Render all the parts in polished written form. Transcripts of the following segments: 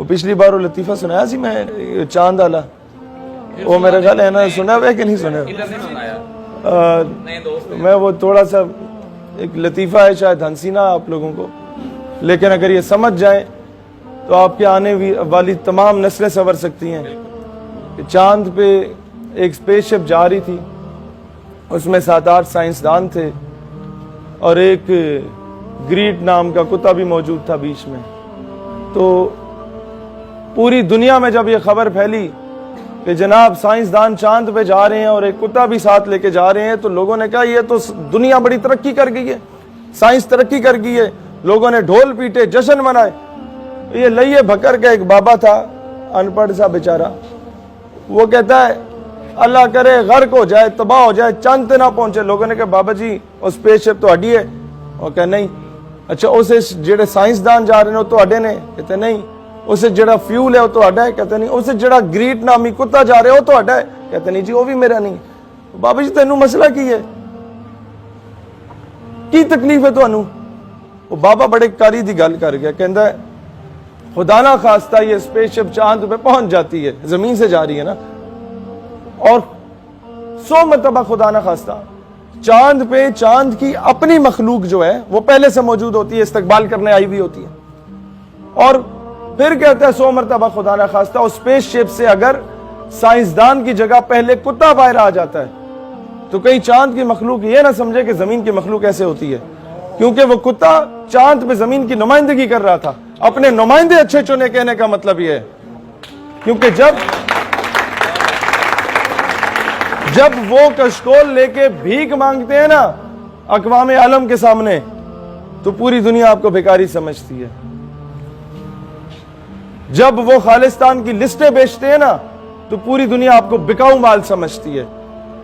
وہ پچھلی بار وہ لطیفہ سنایا سی میں چاند والا، وہ میرے خیال ہے نا سنا ہوا ہے کہ نہیں سنا ہوا؟ میں وہ تھوڑا سا ایک لطیفہ ہے، شاید ہنسی نہ آپ لوگوں کو، لیکن اگر یہ سمجھ جائیں تو آپ کے آنے والی تمام نسلیں سنور سکتی ہیں. کہ چاند پہ ایک اسپیس شپ جا رہی تھی، اس میں 7-8 سائنسدان تھے اور ایک گریٹ نام کا کتا بھی موجود تھا بیچ میں. تو پوری دنیا میں جب یہ خبر پھیلی کہ جناب سائنسدان چاند پہ جا رہے ہیں اور ایک کتا بھی ساتھ لے کے جا رہے ہیں، تو لوگوں نے کہا یہ تو دنیا بڑی ترقی کر گئی ہے، سائنس ترقی کر گئی ہے. لوگوں نے ڈھول پیٹے، جشن منائے. یہ لئیے بکر کا ایک بابا تھا، ان پڑھ سا بیچارہ، وہ کہتا ہے اللہ کرے غرق ہو جائے، تباہ ہو جائے، چاند تے نہ پہنچے. لوگوں نے کہا بابا جی وہ سپیس شپ تو ہڈی ہے. وہ کہا نہیں. اچھا اسے جڑے سائنسدان جا رہے ہیں وہ تو ہڈے نے؟ کہتے نہیں. اسے جڑا فیول ہے وہ تو ہڈا ہے؟ کہتے نہیں. اسے جڑا گریٹ نامی کتا جا رہے وہ تو ہڈا ہے؟ کہتے نہیں جی وہ بھی میرا نہیں. بابا جی تینوں مسئلہ کی ہے، کی تکلیف ہے تانوں؟ وہ بابا بڑے کاری دی گل کر گیا، کہندا ہے خدا نہ خواستہ یہ سپیس شپ چاند پہ پہنچ جاتی ہے، زمین سے جا رہی ہے نا، اور 100 مرتبہ خدا نہ خواستہ چاند پہ چاند کی اپنی مخلوق جو ہے وہ پہلے سے موجود ہوتی ہے، استقبال کرنے آئی ہوئی ہوتی ہے. اور پھر کہتا ہے 100 مرتبہ خدا نہ خواستہ اس سپیس شپ سے اگر سائنسدان کی جگہ پہلے کتا باہر آ جاتا ہے تو کہیں چاند کی مخلوق یہ نہ سمجھے کہ زمین کی مخلوق ایسے ہوتی ہے، کیونکہ وہ کتا چاند پہ زمین کی نمائندگی کر رہا تھا. اپنے نمائندے اچھے چنے کہنے کا مطلب یہ ہے، کیونکہ جب وہ کشکول لے کے بھیک مانگتے ہیں نا اقوام عالم کے سامنے تو پوری دنیا آپ کو بیکاری سمجھتی ہے. جب وہ خالصتان کی لسٹیں بیچتے ہیں نا تو پوری دنیا آپ کو بکاؤ مال سمجھتی ہے.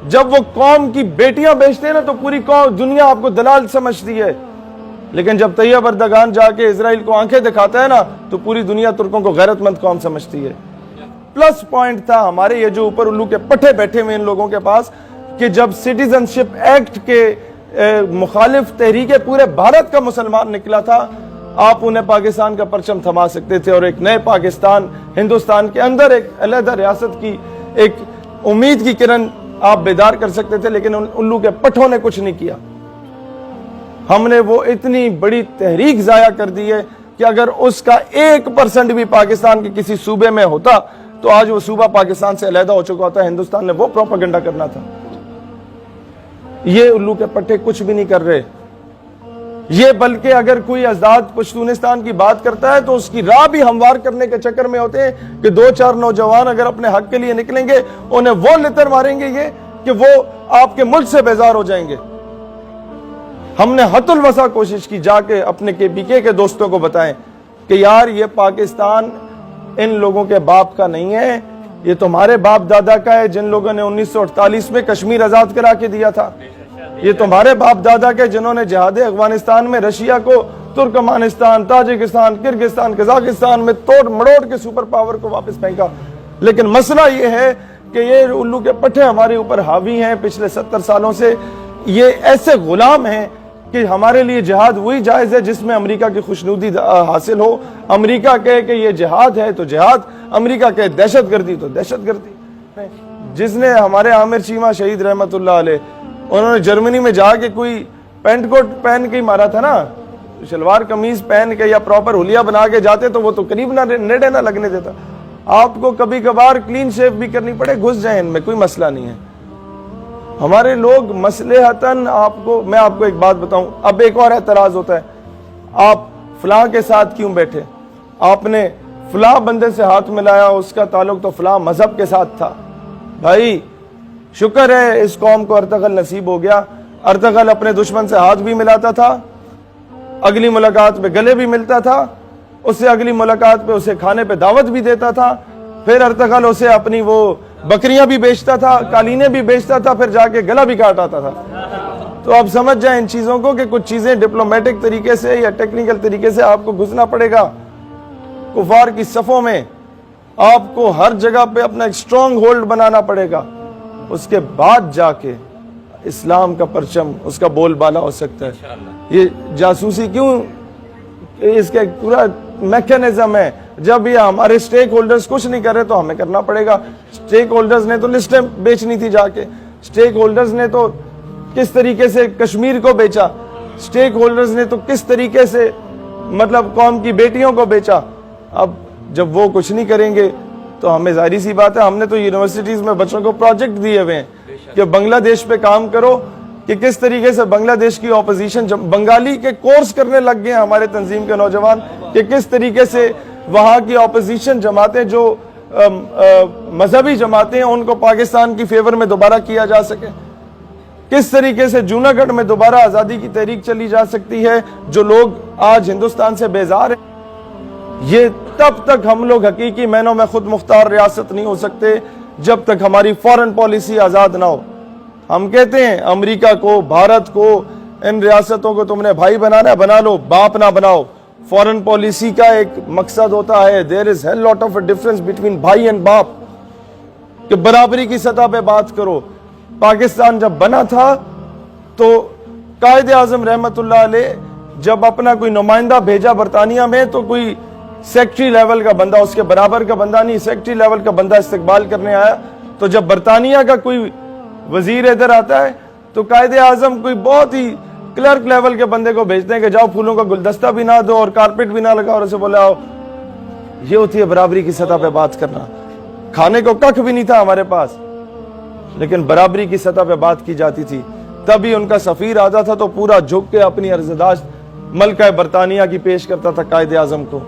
جب وہ قوم کی بیٹیاں بیچتے ہیں نا تو پوری دنیا آپ کو دلال سمجھتی ہے. لیکن جب طیب اردگان جا کے اسرائیل کو آنکھیں دکھاتا ہے نا تو پوری دنیا ترکوں کو غیرت مند قوم سمجھتی ہے. پلس پوائنٹ تھا ہمارے یہ جو اوپر الو کے پٹھے بیٹھے ہوئے ان لوگوں کے پاس کہ جب سٹیزن شپ ایکٹ کے مخالف تحریک پورے بھارت کا مسلمان نکلا تھا، آپ انہیں پاکستان کا پرچم تھما سکتے تھے اور ایک نئے پاکستان ہندوستان کے اندر ایک علیحدہ ریاست کی ایک امید کی کرن آپ بیدار کر سکتے تھے. لیکن الو کے پٹھوں نے کچھ نہیں کیا. ہم نے وہ اتنی بڑی تحریک ضائع کر دی ہے کہ اگر اس کا 1% بھی پاکستان کے کسی صوبے میں ہوتا تو آج وہ صوبہ پاکستان سے علیحدہ ہو چکا ہوتا ہے. ہندوستان نے وہ پروپیگنڈا کرنا تھا. یہ الو کے پٹھے کچھ بھی نہیں کر رہے. یہ بلکہ اگر کوئی آزاد پشتونستان کی بات کرتا ہے تو اس کی راہ بھی ہموار کرنے کے چکر میں ہوتے ہیں کہ 2-4 نوجوان اگر اپنے حق کے لیے نکلیں گے انہیں وہ لتر ماریں گے یہ کہ وہ آپ کے ملک سے بیزار ہو جائیں گے. ہم نے حد الوسع کوشش کی جا کے اپنے KPK کے دوستوں کو بتائیں کہ یار یہ پاکستان ان لوگوں کے باپ کا نہیں ہے، یہ تمہارے باپ دادا کا ہے جن لوگوں نے 1948 میں کشمیر آزاد کرا کے دیا تھا. یہ تمہارے باپ دادا کے جنہوں نے جہاد افغانستان میں رشیا کو ترکمانستان، تاجکستان، کرگستان، قزاقستان میں توڑ مڑوڑ کے سپر پاور کو واپس پھینکا. لیکن مسئلہ یہ ہے کہ یہ الو کے پٹھے ہمارے اوپر حاوی ہیں پچھلے 70 سالوں سے. یہ ایسے غلام ہیں کہ ہمارے لیے جہاد وہی جائز ہے جس میں امریکہ کی خوشنودی حاصل ہو. امریکہ کہے کہ یہ جہاد ہے تو جہاد، امریکہ کہے دہشت گردی تو دہشت گردی. جس نے ہمارے عامر چیمہ شہید رحمت اللہ علیہ، انہوں نے جرمنی میں جا کے کوئی پینٹ کوٹ پہن کے ہی مارا تھا نا، شلوار قمیض پہن کے یا پراپر حلیہ بنا کے جاتے تو وہ تو قریب نہ نیڑے نہ لگنے دیتا. آپ کو کبھی کبھار کلین شیو بھی کرنی پڑے، گھس جائیں ان میں، کوئی مسئلہ نہیں ہے. ہمارے لوگ مصلحتاً میں آپ کو ایک بات بتاؤں. اب ایک اور اعتراض ہوتا ہے، آپ فلاں کے ساتھ کیوں بیٹھے، آپ نے فلاں بندے سے ہاتھ ملایا، اس کا تعلق تو فلاں مذہب کے ساتھ تھا. بھائی شکر ہے اس قوم کو ارطغرل نصیب ہو گیا. ارطغرل اپنے دشمن سے ہاتھ بھی ملاتا تھا، اگلی ملاقات پہ گلے بھی ملتا تھا، اس سے اگلی ملاقات پہ اسے کھانے پہ دعوت بھی دیتا تھا. پھر ارطغرل اسے اپنی وہ بکریاں بھی بیچتا تھا، قالینیں بھی بیچتا تھا، پھر جا کے گلا بھی کاٹ آتا تھا. تو آپ سمجھ جائیں ان چیزوں کو کہ کچھ چیزیں ڈپلومیٹک طریقے سے یا ٹیکنیکل طریقے سے آپ کو گھسنا پڑے گا. کفار کی صفوں میں آپ کو ہر جگہ پہ اپنا ایک سٹرونگ ہولڈ بنانا پڑے گا. اس کے بعد جا کے اسلام کا پرچم، اس کا بول بالا ہو سکتا ہے. یہ جاسوسی کیوں، اس کا ایک پورا میکینزم ہے. جب یہ ہمارے سٹیک ہولڈرز کچھ نہیں کر رہے تو ہمیں کرنا پڑے گا. سٹیک ہولڈرز نے تو لسٹیں بیچنی تھی جا کے, سٹیک ہولڈرز نے تو کس طریقے سے کشمیر کو بیچا, سٹیک ہولڈرز نے تو کس طریقے سے مطلب قوم کی بیٹیوں کو بیچا. اب جب وہ کچھ نہیں کریں گے تو ہمیں ظاہری سی بات ہے, ہم نے تو یونیورسٹیز میں بچوں کو پروجیکٹ دیے ہوئے ہیں کہ بنگلہ دیش پہ کام کرو, کہ کس طریقے سے بنگلہ دیش کی اپوزیشن, بنگالی کے کورس کرنے لگ گئے ہیں ہمارے تنظیم کے نوجوان, کہ کس طریقے سے وہاں کی اپوزیشن جماعتیں جو مذہبی جماعتیں ہیں ان کو پاکستان کی فیور میں دوبارہ کیا جا سکے, کس طریقے سے جوناگڑھ میں دوبارہ آزادی کی تحریک چلی جا سکتی ہے. جو لوگ آج ہندوستان سے بیزار ہیں, یہ تب تک ہم لوگ حقیقی معنوں میں خود مختار ریاست نہیں ہو سکتے جب تک ہماری فورن پالیسی آزاد نہ ہو. ہم کہتے ہیں امریکہ کو, بھارت کو, ان ریاستوں کو تم نے بھائی بنانا ہے, بنا لو, باپ نہ بناؤ. فورن پالیسی کا ایک مقصد ہوتا ہے, there is hell lot of a difference between بھائی and باپ, کہ برابری کی سطح پہ بات کرو. پاکستان جب بنا تھا تو قائد اعظم رحمت اللہ علیہ جب اپنا کوئی نمائندہ بھیجا برطانیہ میں تو کوئی سیکٹری لیول کا بندہ, اس کے برابر کا بندہ نہیں, سیکٹری لیول کا بندہ استقبال کرنے آیا. تو جب برطانیہ کا کوئی وزیر ادھر آتا ہے تو قائد اعظم کوئی بہت ہی کلرک لیول کے بندے کو بھیجتے ہیں کہ جاؤ پھولوں کا گلدستہ بھی نہ دو اور کارپیٹ بھی نہ لگاؤ, اور اسے بولا آؤ. یہ ہوتی ہے برابری کی سطح پہ بات کرنا. کھانے کو ککھ بھی نہیں تھا ہمارے پاس, لیکن برابری کی سطح پہ بات کی جاتی تھی. تبھی ان کا سفیر آتا تھا تو پورا جھک کے اپنی عرضداشت ملکہ برطانیہ کی پیش کرتا تھا قائد اعظم کو.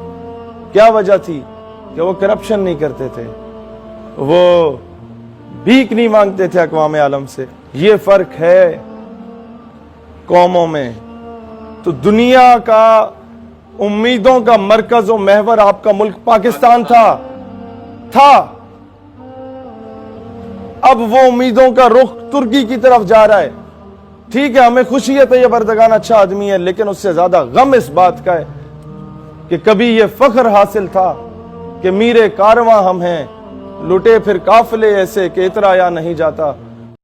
کیا وجہ تھی؟ کہ وہ کرپشن نہیں کرتے تھے, وہ بھیک نہیں مانگتے تھے اقوام عالم سے. یہ فرق ہے قوموں میں. تو دنیا کا امیدوں کا مرکز و محور آپ کا ملک پاکستان تھا. اب وہ امیدوں کا رخ ترکی کی طرف جا رہا ہے. ٹھیک ہے, ہمیں خوشی ہے طیب اردگان اچھا آدمی ہے, لیکن اس سے زیادہ غم اس بات کا ہے کہ کبھی یہ فخر حاصل تھا کہ میرے کارواں ہم ہیں, لٹے پھر قافلے ایسے کہ اترایا نہیں جاتا.